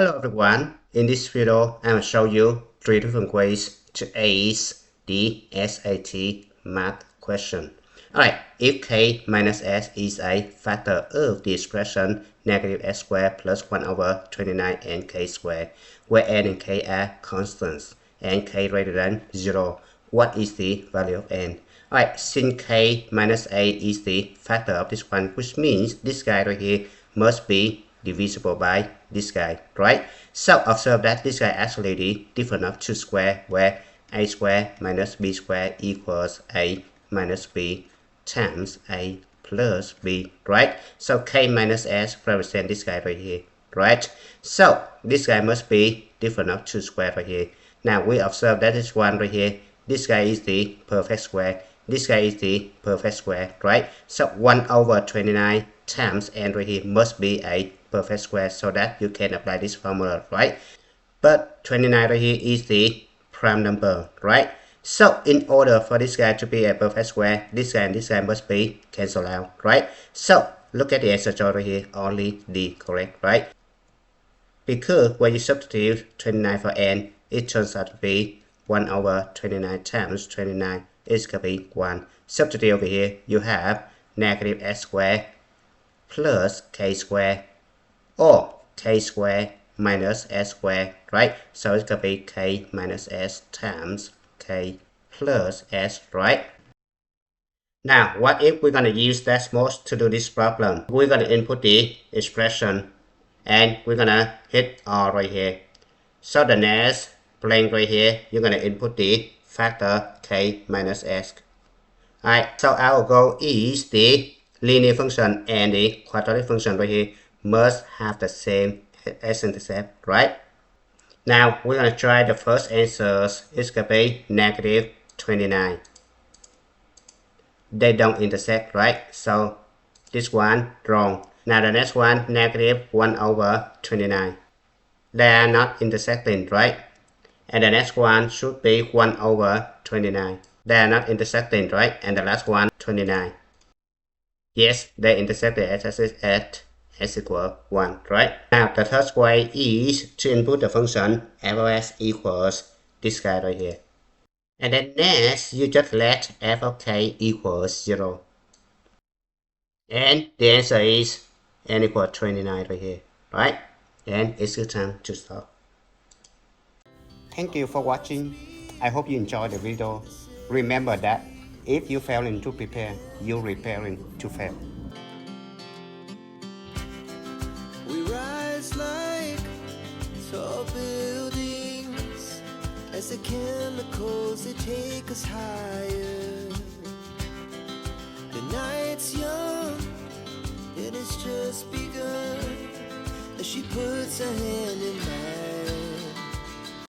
Hello everyone, in this video I will show you 3 different ways to ace the SAT math question. Alright, if k minus s is a factor of the expression negative s squared plus 1 over 29 n k squared, where n and k are constants and k greater than 0, what is the value of n? Alright, since k minus a is the factor of this one, which means this guy right here must be divisible by this guy, right? So observe that this guy actually the difference of 2 square, where a square minus b square equals a minus b times a plus b, right? So k minus s represent this guy right here, right? So this guy must be difference of 2 square right here. Now we observe that this one right here, this guy is the perfect square, this guy is the perfect square, right? So 1 over 29 times n right here must be a perfect square, so that you can apply this formula, right? But 29 right here is the prime number, right? So in order for this guy to be a perfect square, this guy and this guy must be cancelled out, right? So look at the answer right here, only the correct, right? Because when you substitute 29 for n, it turns out to be 1 over 29 times 29 is going to be 1. Substitute over here, you have negative s squared plus k squared, or k squared minus s squared, right? So it's going to be k minus s times k plus s, right? Now, what if we're going to use Desmos to do this problem? We're going to input the expression and we're going to hit R right here. So the next blank right here, you're going to input the factor k minus s. Alright, so our goal is the linear function and the quadratic function right here must have the same s-intercept, right? Now we're going to try the first answer. It's going to be negative 29. They don't intersect, right? So this one wrong. Now the next one, negative 1 over 29. They are not intersecting, right? And the next one should be 1 over 29. They are not intersecting, right? And the last one, 29. Yes, they intersect the x-axis at s equals 1, right? Now the third way is to input the function f of s equals this guy right here. And then next, you just let f of k equals 0. And the answer is n equals 29 right here, right? And it's your time to stop. Thank you for watching. I hope you enjoyed the video. Remember that if you failing to prepare, you're preparing to fail. We rise like tall buildings as the chemicals they take us higher. The night's young and it's just begun as she puts her hand in mine.